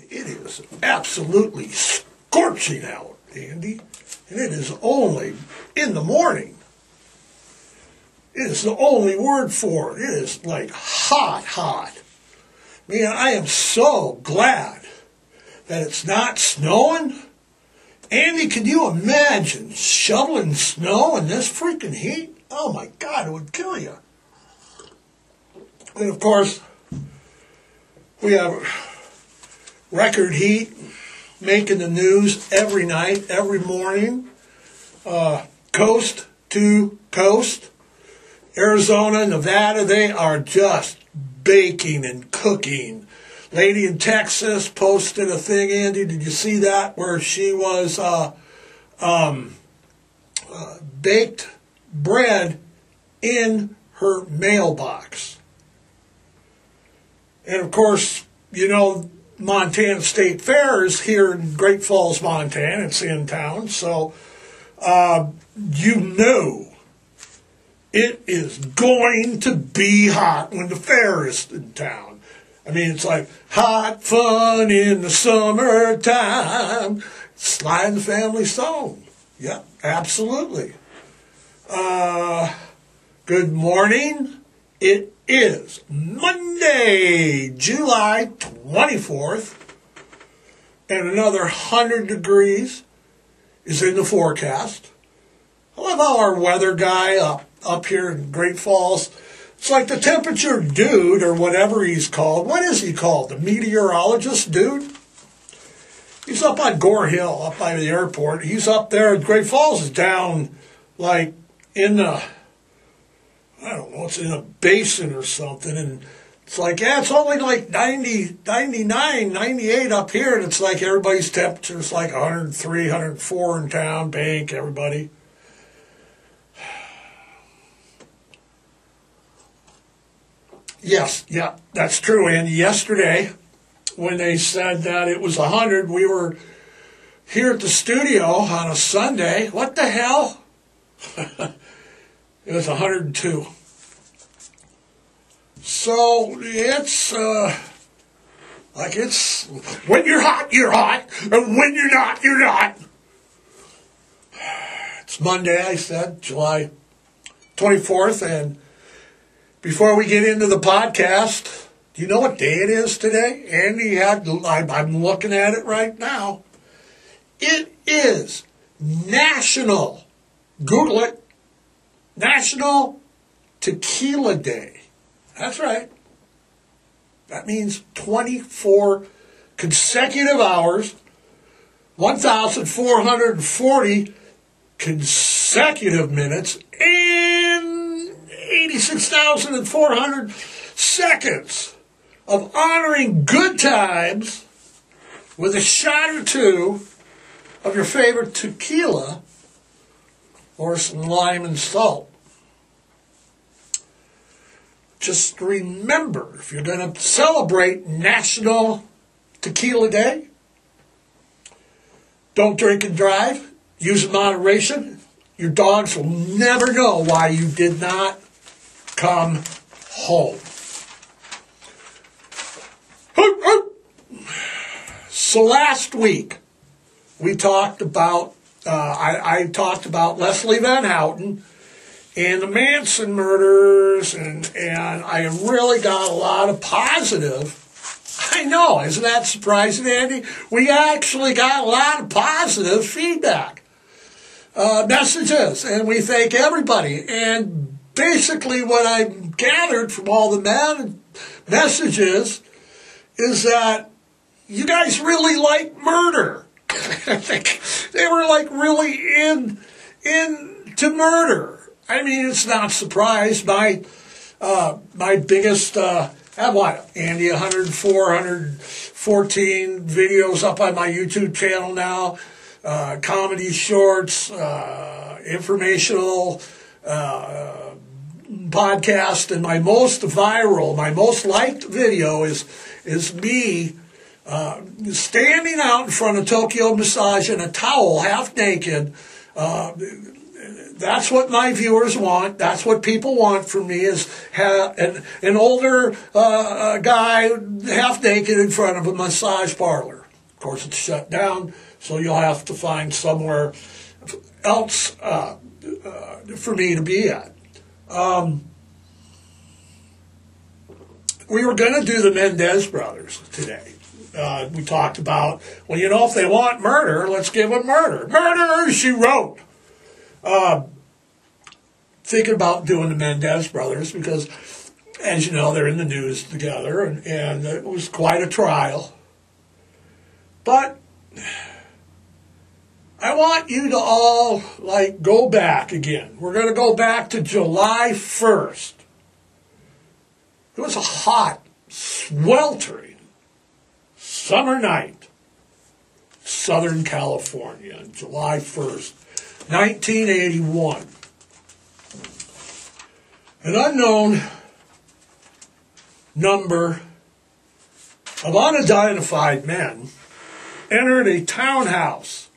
it is absolutely scorching out, Andy. And it is only in the morning. It is the only word for it. It is like hot, hot. Man, I am so glad that it's not snowing. Andy, can you imagine shoveling snow in this freaking heat? Oh my God, it would kill you. And of course, we have record heat making the news every night, every morning, coast to coast. Arizona, Nevada, they are just baking and cooking. Lady in Texas posted a thing, Andy, did you see that, where she was baked bread in her mailbox. And of course, you know, Montana State Fair is here in Great Falls, Montana. It's in town. So, you know it is going to be hot when the fair is in town. I mean, it's like hot fun in the summertime. Sly and the Family Stone. Yeah, absolutely. Good morning. It is Monday, July 24th, and another 100 degrees is in the forecast. I love how our weather guy up here in Great Falls, it's like the temperature dude or whatever he's called. What is he called? The meteorologist dude? He's up on Gore Hill, up by the airport. He's up there. Great Falls is down like in the, I don't know, it's in a basin or something. And it's like, yeah, it's only like 90, 99, 98 up here. And it's like everybody's temperature is like 103, 104 in town, bank, everybody. Yes, yeah, that's true. And yesterday, when they said that it was 100, we were here at the studio on a Sunday. What the hell? It was 102. So it's like it's when you're hot, and when you're not, you're not. It's Monday, I said, July 24th, and before we get into the podcast, do you know what day it is today? Andy, I'm looking at it right now. It is National, Google it, National Tequila Day. That's right. That means 24 consecutive hours, 1,440 consecutive minutes, and 86,400 seconds of honoring good times with a shot or two of your favorite tequila or some lime and salt. Just remember, if you're going to celebrate National Tequila Day, don't drink and drive. Use in moderation. Your dogs will never know why you did not come home. So last week, we talked about, I talked about Leslie Van Houten and the Manson murders, and I really got a lot of positive. I know, isn't that surprising, Andy? We actually got a lot of positive feedback, messages, and we thank everybody. And basically what I gathered from all the messages is that you guys really like murder. They were like really into murder. I mean, it's not a surprise. My biggest, I have what, Andy, 104, 114 videos up on my YouTube channel now. Comedy shorts, informational podcast, and my most viral, my most liked video is me standing out in front of Tokyo Massage in a towel, half naked, that's what my viewers want. That's what people want from me, is have an older guy half naked in front of a massage parlor. Of course, it's shut down, so you'll have to find somewhere else for me to be at. We were going to do the Mendez brothers today. We talked about, well, you know, if they want murder, let's give them murder. Murder, she wrote. Thinking about doing the Mendez brothers because, as you know, they're in the news together, and it was quite a trial. But I want you to all, like, go back again. We're going to go back to July 1st. It was a hot, sweltering summer night, Southern California, July 1st, 1981. An unknown number of unidentified men entered a townhouse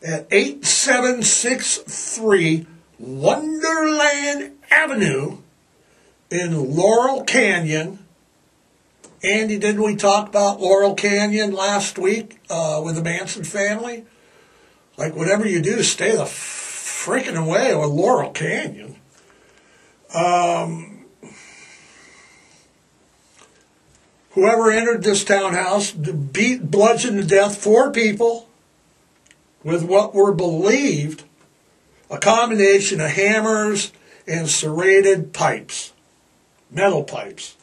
at 8763 Wonderland Avenue in Laurel Canyon. Andy, didn't we talk about Laurel Canyon last week with the Manson family? Like, whatever you do, stay the freaking away with Laurel Canyon. Whoever entered this townhouse bludgeoned to death 4 people with what were believed a combination of hammers and serrated pipes, metal pipes.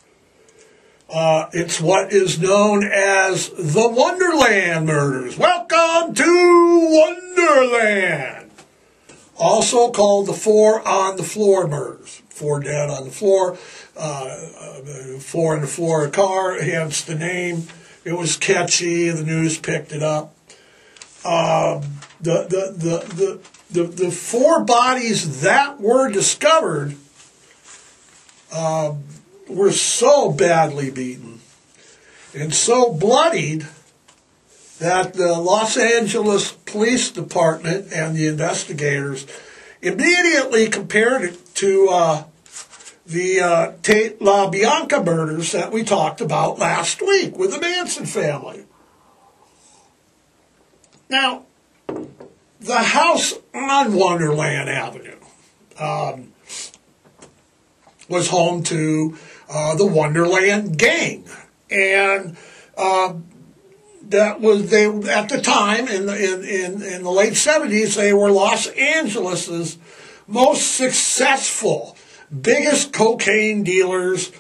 It's what is known as the Wonderland murders. Welcome to Wonderland. Also called the 4 on the floor murders. 4 dead on the floor, 4 in the floor of a car, hence the name. It was catchy, the news picked it up. The 4 bodies that were discovered were so badly beaten and so bloodied that the Los Angeles Police Department and the investigators immediately compared it to the Tate LaBianca murders that we talked about last week with the Manson family. Now, the house on Wonderland Avenue was home to the Wonderland Gang, and that was at the time in the late 70s. They were Los Angeles's most successful, biggest cocaine dealers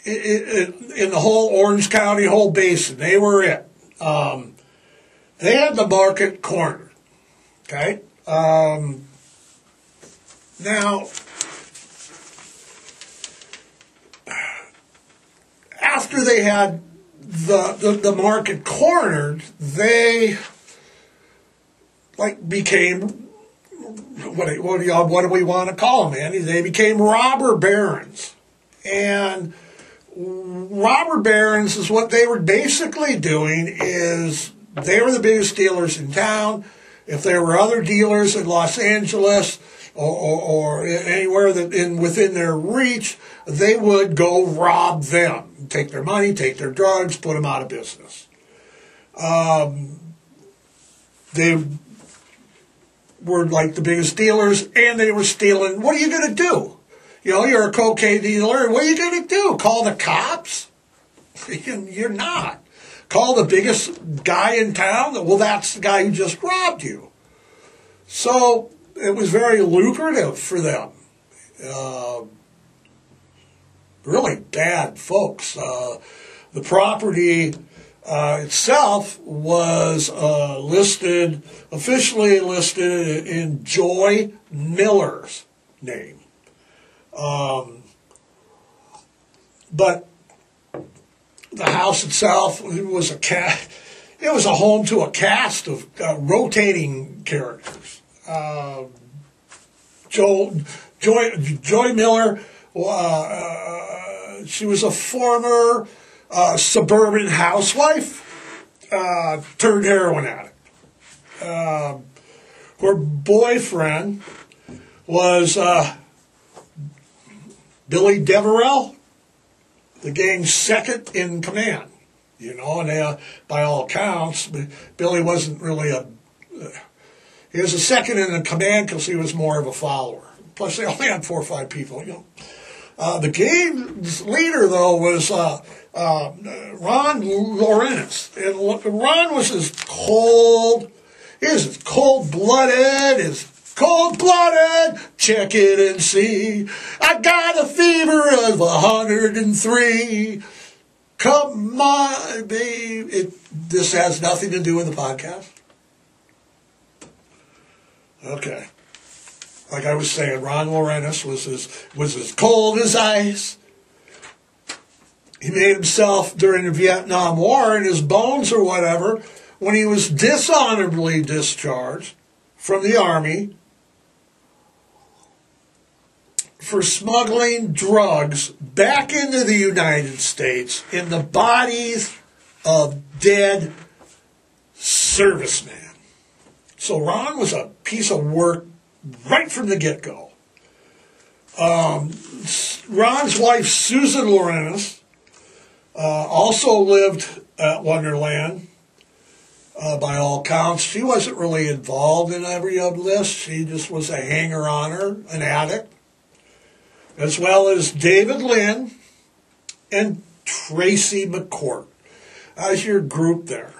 in the whole Orange County, whole basin. They were it. They had the market cornered. Okay. Now, after they had the market cornered, they became, what do we want to call them, Andy? They became robber barons. And robber barons is what they were basically doing is they were the biggest dealers in town. If there were other dealers in Los Angeles or anywhere within their reach, they would go rob them, take their money, take their drugs, put them out of business. They were like the biggest dealers, and they were stealing. What are you going to do? You know, you're a cocaine dealer. What are you going to do? Call the cops? You're not. Call the biggest guy in town? Well, that's the guy who just robbed you. So it was very lucrative for them. Really bad folks. The property itself was officially listed in Joy Miller's name. But the house itself was it was a home to a cast of rotating characters. Joy Miller, she was a former suburban housewife turned heroin addict. her boyfriend was Billy Deverell, the gang's second in command. You know, and they, by all accounts, Billy wasn't really he was a second in the command because he was more of a follower. Plus, they only had 4 or 5 people, you know. The gang's leader, though, was Ron Lawrence. And Ron was as cold-blooded, check it and see. I got a fever of 103. Come on, babe. This has nothing to do with the podcast. Okay. Like I was saying, Ron Lawrence was as cold as ice. He made himself during the Vietnam War in his bones or whatever when he was dishonorably discharged from the Army for smuggling drugs back into the United States in the bodies of dead servicemen. So Ron was a piece of work right from the get-go. Ron's wife, Susan Lawrence, also lived at Wonderland, by all counts. She wasn't really involved in every of this. She just was a hanger-oner, an addict, as well as David Lynn and Tracy McCourt. As your group there.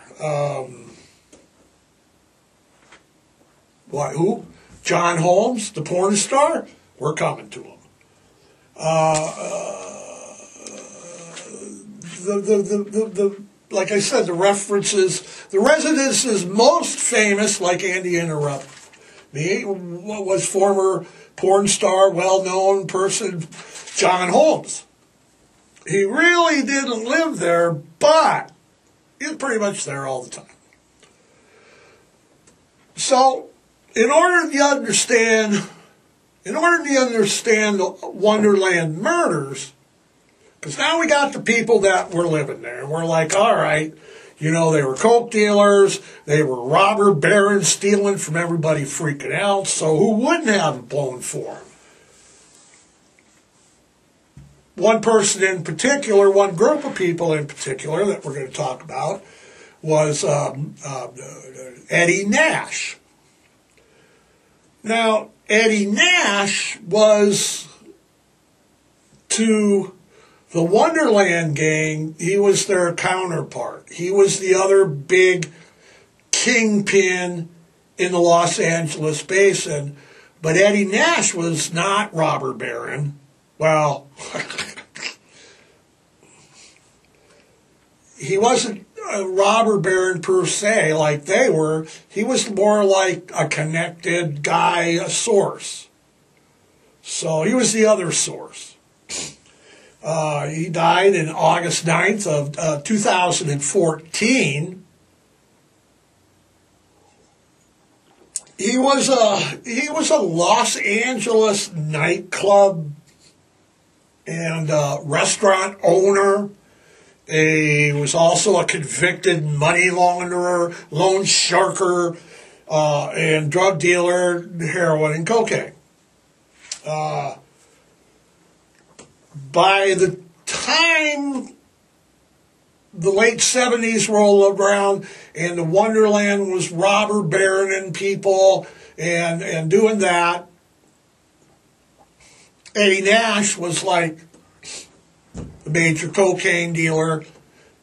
Who? John Holmes, the porn star? We're coming to him. Like I said, the references, the residences most famous, like Andy interrupted me, was former porn star, well-known person, John Holmes. He really didn't live there, but he was pretty much there all the time. So, in order to understand Wonderland murders, because now we got the people that were living there, and we're like, all right, you know, they were coke dealers, they were robber barons stealing from everybody freaking out, so who wouldn't have a bone for them? One person in particular, one group of people in particular that we're going to talk about was Eddie Nash. Now, Eddie Nash was, to the Wonderland gang, he was their counterpart. He was the other big kingpin in the Los Angeles basin. But Eddie Nash was not robber baron. Well, he wasn't a robber baron per se like they were. He was more like a connected guy, a source. So he was the other source. He died in August 9th of 2014. He was a Los Angeles nightclub and restaurant owner. He was also a convicted money launderer, loan sharker, and drug dealer, heroin and cocaine. By the time the late 70s rolled around and the Wonderland was robber baroning people and doing that, Eddie Nash was like a major cocaine dealer,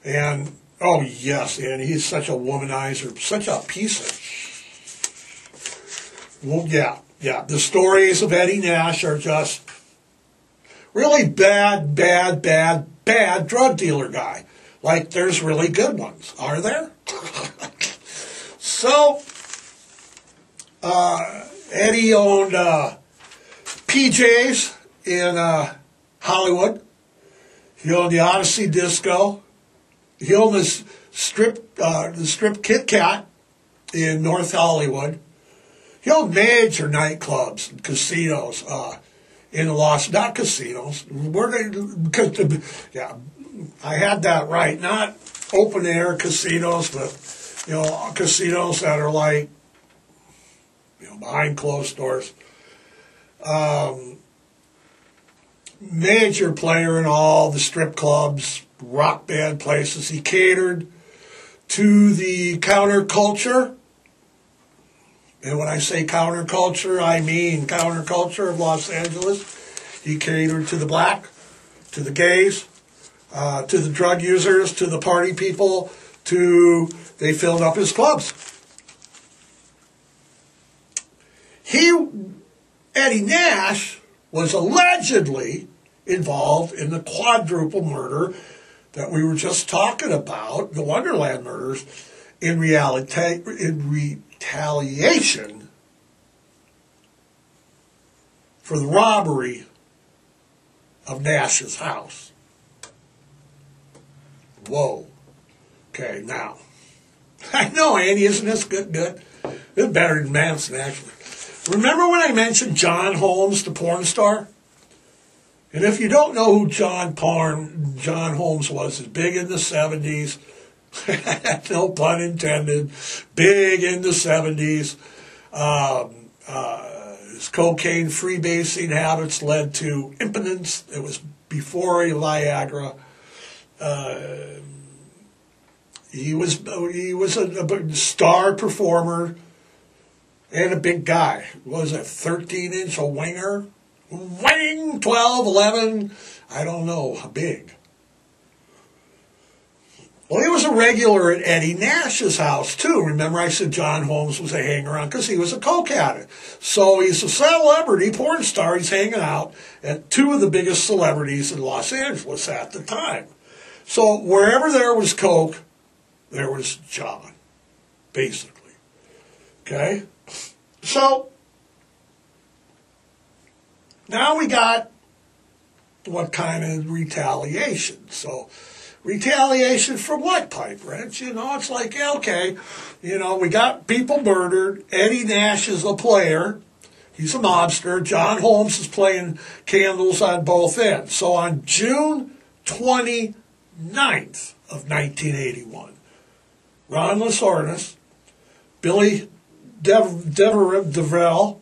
and oh yes, and he's such a womanizer, such a piece of, well, yeah, the stories of Eddie Nash are just really bad drug dealer guy. Like, there's really good ones, are there? So, Eddie owned PJ's in Hollywood. He owned the Odyssey Disco. He owned the strip Kit Kat in North Hollywood. He owned major nightclubs and casinos in not casinos. I had that right. Not open air casinos, but casinos that are like behind closed doors. Major player in all the strip clubs, rock band places. He catered to the counterculture. And when I say counterculture, I mean counterculture of Los Angeles. He catered to the black, to the gays, to the drug users, to the party people, they filled up his clubs. Eddie Nash was allegedly involved in the quadruple murder that we were just talking about, the Wonderland murders, in retaliation for the robbery of Nash's house. Whoa. Okay, now, I know, Andy, isn't this good? It's better than Manson, actually. Remember when I mentioned John Holmes, the porn star? And if you don't know who John Holmes was, he's big in the 70s. No pun intended. Big in the 70s. His cocaine freebasing habits led to impotence. It was before Viagra. He was a star performer and a big guy. What was it, 13-inch, a winger? Wing, 12, 11, I don't know, big. Well, he was a regular at Eddie Nash's house, too. Remember I said John Holmes was a hanger-on because he was a coke addict. So he's a celebrity porn star. He's hanging out at two of the biggest celebrities in Los Angeles at the time. So wherever there was coke, there was John, basically. Okay? So now we got what kind of retaliation. So retaliation for what, Pipewrench? It's like, okay, we got people murdered. Eddie Nash is a player. He's a mobster. John Holmes is playing candles on both ends. So on June 29th of 1981, Ron Lasornis, Billy DeVrel,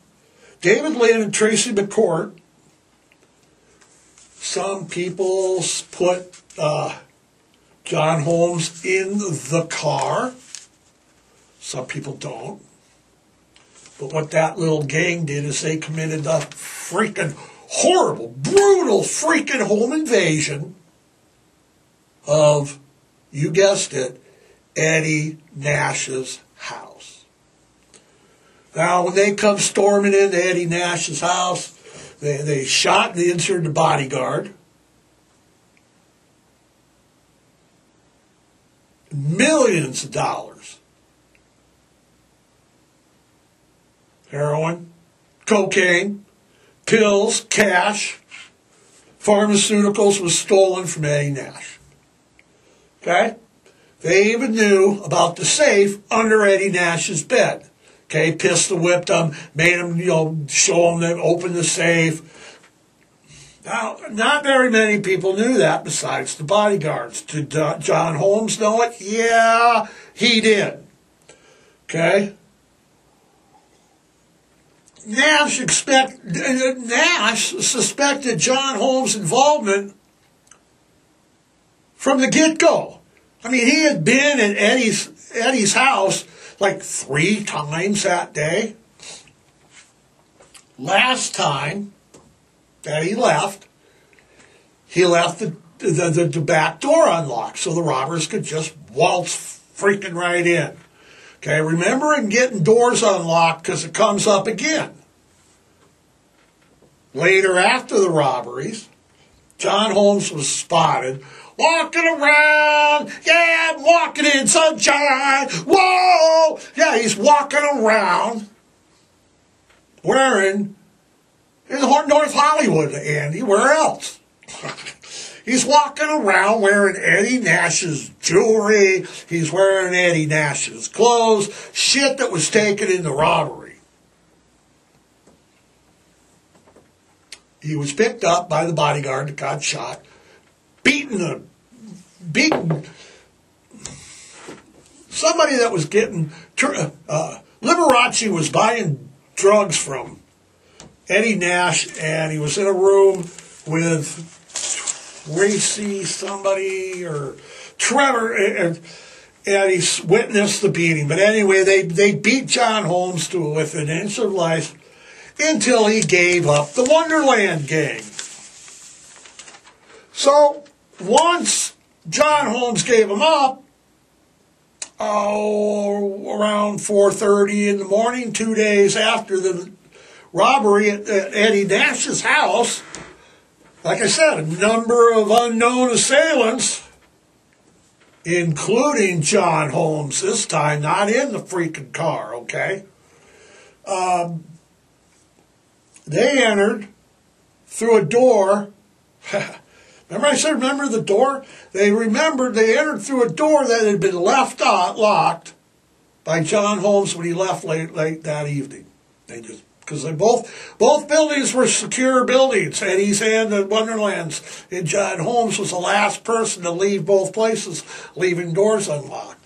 David Lynn, and Tracy McCourt. Some people put John Holmes in the car. Some people don't. But what that little gang did is they committed a freaking horrible, brutal freaking home invasion of, you guessed it, Eddie Nash's house. Now, when they come storming into Eddie Nash's house, they shot and injured the bodyguard. Millions of dollars. Heroin, cocaine, pills, cash, pharmaceuticals was stolen from Eddie Nash. Okay? They even knew about the safe under Eddie Nash's bed. Okay, pistol whipped him, made him, show him them open the safe. Now, not very many people knew that besides the bodyguards. Did John Holmes know it? Yeah, he did. Okay? Nash suspected John Holmes' involvement from the get-go. I mean, he had been at Eddie's house like 3 times that day. Last time that he left the back door unlocked so the robbers could just waltz freaking right in. Okay, remember him getting doors unlocked because it comes up again. Later, after the robberies, John Holmes was spotted walking around. Yeah, I'm walking in sunshine. Whoa! Yeah, he's walking around wearing in North Hollywood, Andy. Where else? He's walking around wearing Eddie Nash's jewelry. He's wearing Eddie Nash's clothes. Shit that was taken in the robbery. He was picked up by the bodyguard that got shot, beaten. Somebody that was getting Liberace was buying drugs from Eddie Nash, and he was in a room with Tracy somebody or Trevor, and he witnessed the beating. But anyway, they beat John Holmes to within an inch of life until he gave up the Wonderland gang. So once John Holmes gave him up, around 4:30 in the morning, 2 days after the robbery at Eddie Nash's house, like I said, a number of unknown assailants, including John Holmes this time, not in the freaking car, okay? They entered through a door. Remember I said, remember the door? They entered through a door that had been left locked by John Holmes when he left late that evening. Because both buildings were secure buildings, Eddie's and the Wonderland's. And John Holmes was the last person to leave both places, leaving doors unlocked.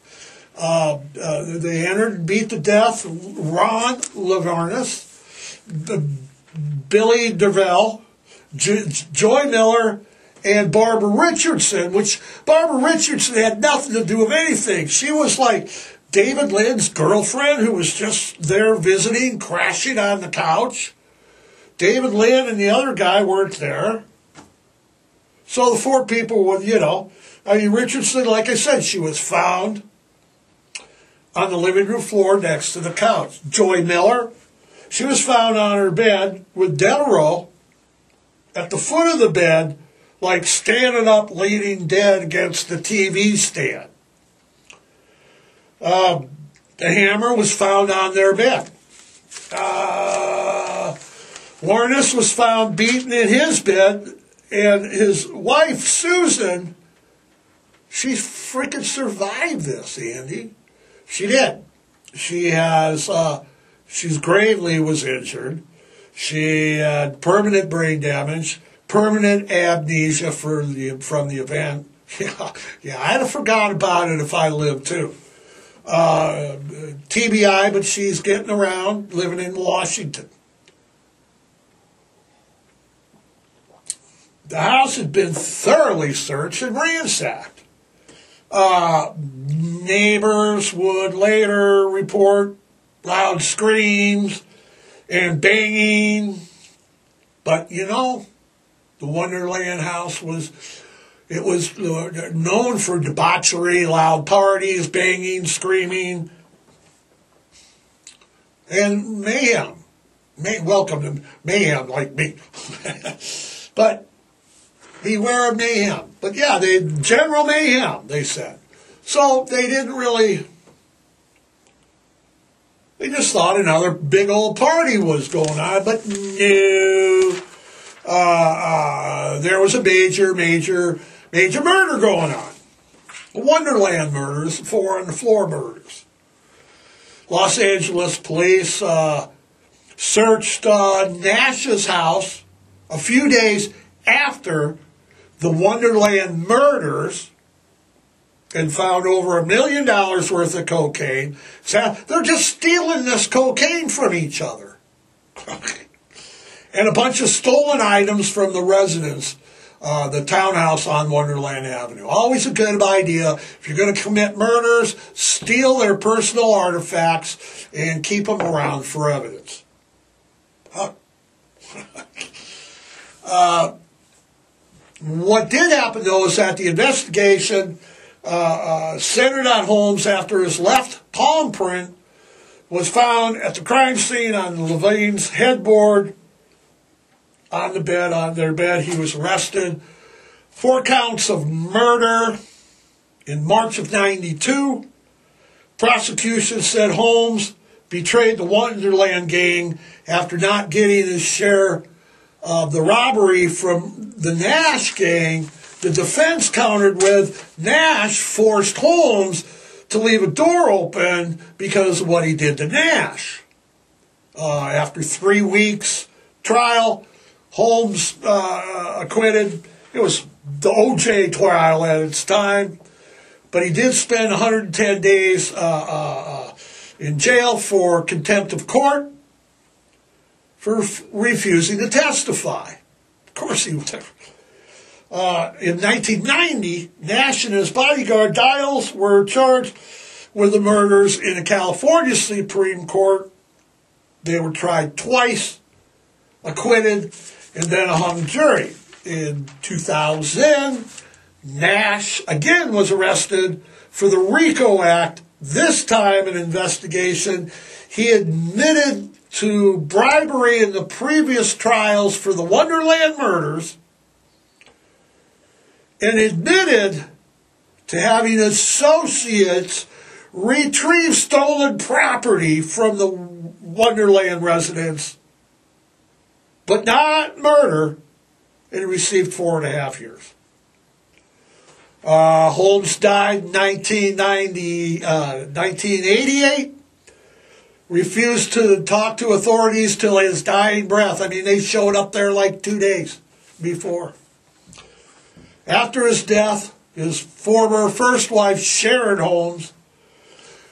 They entered and beat to death Ron Lavarnus, Billy DeVille, Joy Miller, and Barbara Richardson, which Barbara Richardson had nothing to do with anything. She was like David Lynn's girlfriend who was just there visiting, crashing on the couch. David Lynn and the other guy weren't there. So the four people were, Richardson, like I said, she was found on the living room floor next to the couch. Joy Miller, she was found on her bed with Devereaux at the foot of the bed, like standing up, leaning dead against the TV stand. The hammer was found on their bed. Warness was found beaten in his bed, and his wife, Susan, she freaking survived this, Andy. She did. She's gravely was injured. She had permanent brain damage, permanent amnesia from the event. Yeah, I'd have forgotten about it if I lived too. TBI, but she's getting around, living in Washington. The house had been thoroughly searched and ransacked. Neighbors would later report loud screams and banging, but the Wonderland house was known for debauchery, loud parties, banging, screaming, and mayhem. Welcome to mayhem like me. But beware of mayhem. But yeah, general mayhem, they said. So they didn't really, they just thought another big old party was going on, but no. There was a major murder going on. Wonderland murders, 4 on the floor murders. Los Angeles police searched Nash's house a few days after the Wonderland murders and found over $1 million worth of cocaine. So they're just stealing this cocaine from each other. And a bunch of stolen items from the residents, the townhouse on Wonderland Avenue. Always a good idea. If you're going to commit murders, steal their personal artifacts and keep them around for evidence. What did happen, though, is that the investigation centered on Holmes after his left palm print was found at the crime scene on Levine's headboard on their bed. He was arrested. 4 counts of murder in March of '92. Prosecution said Holmes betrayed the Wonderland gang after not getting his share of the robbery from the Nash gang. The defense countered with Nash forced Holmes to leave a door open because of what he did to Nash. After 3 weeks trial, Holmes acquitted. It was the O.J. trial at its time, but he did spend 110 days in jail for contempt of court. for refusing to testify. Of course he was. In 1990, Nash and his bodyguard Dials were charged with the murders in the California Supreme Court. They were tried twice, acquitted, and then a hung jury. In 2000, Nash again was arrested for the RICO Act, this time an investigation. He admitted to bribery in the previous trials for the Wonderland murders and admitted to having associates retrieve stolen property from the Wonderland residents, but not murder, and received 4.5 years. Holmes died in 1988. Refused to talk to authorities till his dying breath. I mean, they showed up there like 2 days before. After his death, his former first wife, Sharon Holmes,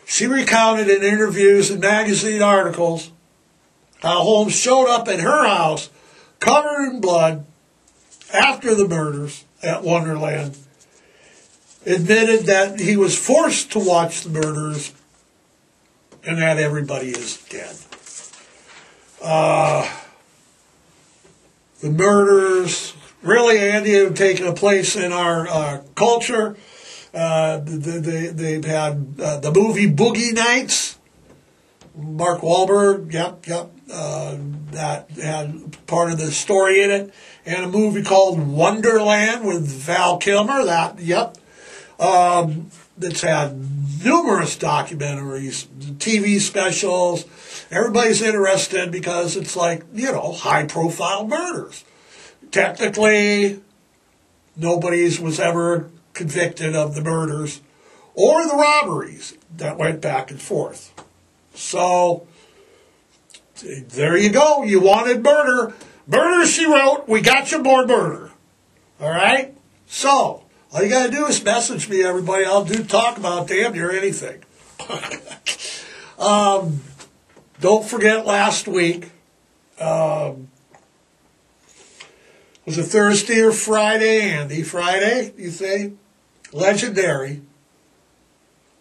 she recounted in interviews and magazine articles how Holmes showed up at her house covered in blood after the murders at Wonderland, admitted that he was forced to watch the murders and that everybody is dead. The murders, really, Andy, have taken place in our culture. They've had the movie Boogie Nights. Mark Wahlberg, yep. That had part of the story in it. And a movie called Wonderland with Val Kilmer. That's had numerous documentaries, TV specials. Everybody's interested because it's like, high-profile murders. Technically, nobody was ever convicted of the murders or the robberies that went back and forth. So, there you go. You wanted murder. Murder, she wrote. We got you more murder. All right? So, all you got to do is message me, everybody. I'll talk about damn near anything. Don't forget last week. Was it Thursday or Friday, Andy? Friday, you say? Legendary.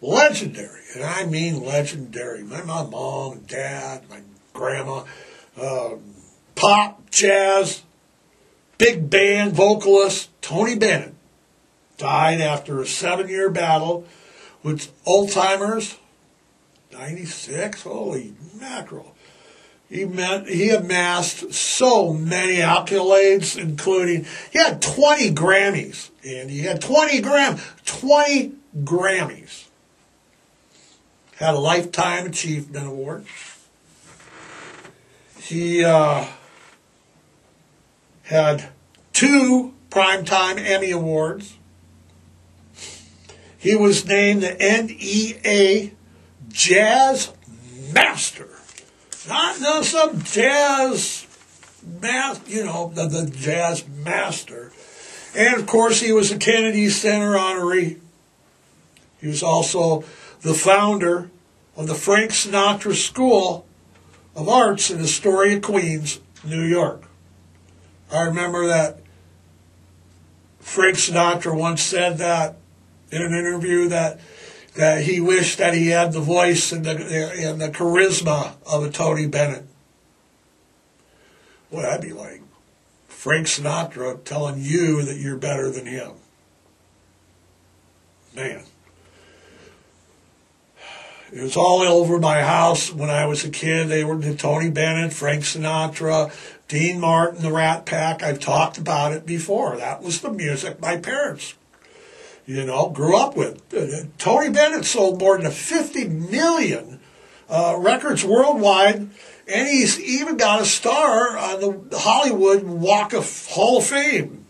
And I mean legendary. My mom and dad, my grandma, pop, jazz, big band vocalist Tony Bennett died after a 7-year battle with Alzheimer's. 96? Holy mackerel. He amassed so many accolades, including, he had 20 Grammys, and he had 20 Grammys. Had a Lifetime Achievement Award. He had 2 Primetime Emmy Awards. He was named the NEA Jazz Master. Not some jazz the Jazz Master. And, of course, he was a Kennedy Center honoree. He was also the founder of the Frank Sinatra School of Arts in Astoria, Queens, New York. I remember that Frank Sinatra once said that in an interview that he wished that he had the voice and the charisma of a Tony Bennett. Well, that'd be like Frank Sinatra telling you that you're better than him. Man. It was all over my house when I was a kid. They were Tony Bennett, Frank Sinatra, Dean Martin, the Rat Pack. I've talked about it before. That was the music my parents, grew up with. Tony Bennett sold more than 50 million records worldwide, and he's even got a star on the Hollywood Walk of Hall of Fame.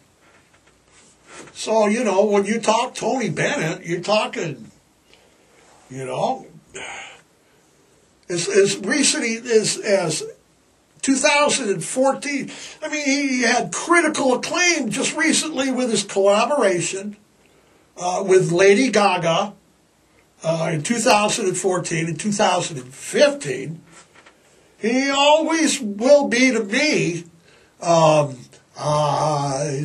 So, when you talk Tony Bennett, you're talking, as recently as 2014. I mean, he had critical acclaim just recently with his collaboration with Lady Gaga in 2014 and 2015. He always will be to me. I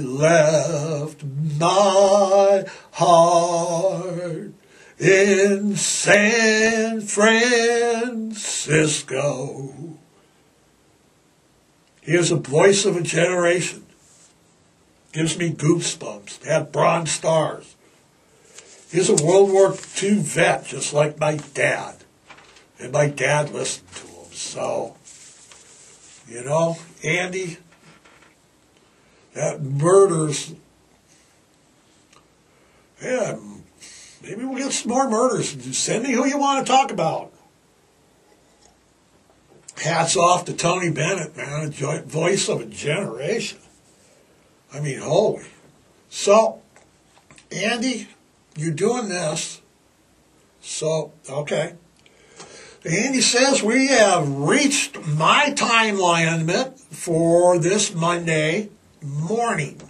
left my heart in San Francisco. He is a voice of a generation. Gives me goosebumps. Had Bronze Stars. He's a World War II vet, just like my dad. And my dad listened to him. So, you know, Andy, that murders. Yeah, maybe we'll get some more murders. Send me who you want to talk about. Hats off to Tony Bennett, man, a voice of a generation. I mean, holy. So, Andy, you're doing this. So, okay. Andy says we have reached my time limit for this Monday morning.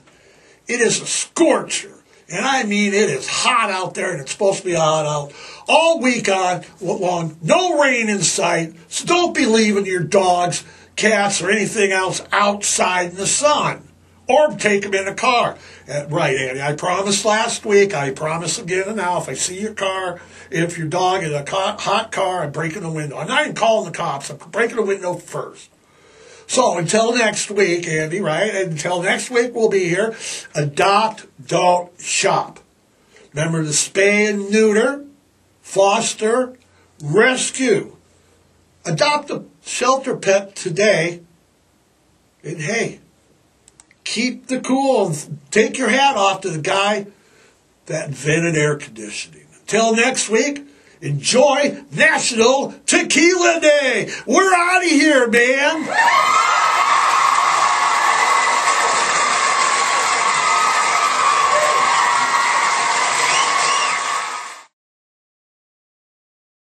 It is a scorcher. And I mean, it is hot out there, and it's supposed to be hot out all week long. No rain in sight, so don't be leaving your dogs, cats, or anything else outside in the sun. Or take them in a car. Right, Andy, I promised last week, I promise again now, if I see your car, if your dog is a hot car, I'm breaking the window. I'm not even calling the cops, I'm breaking the window first. So until next week, Andy, right? Until next week we'll be here. Adopt, don't shop. Remember to spay and neuter, foster, rescue. Adopt a shelter pet today. And hey, keep the cool and take your hat off to the guy that invented air conditioning. Until next week, enjoy National Tequila Day. We're out of here, man.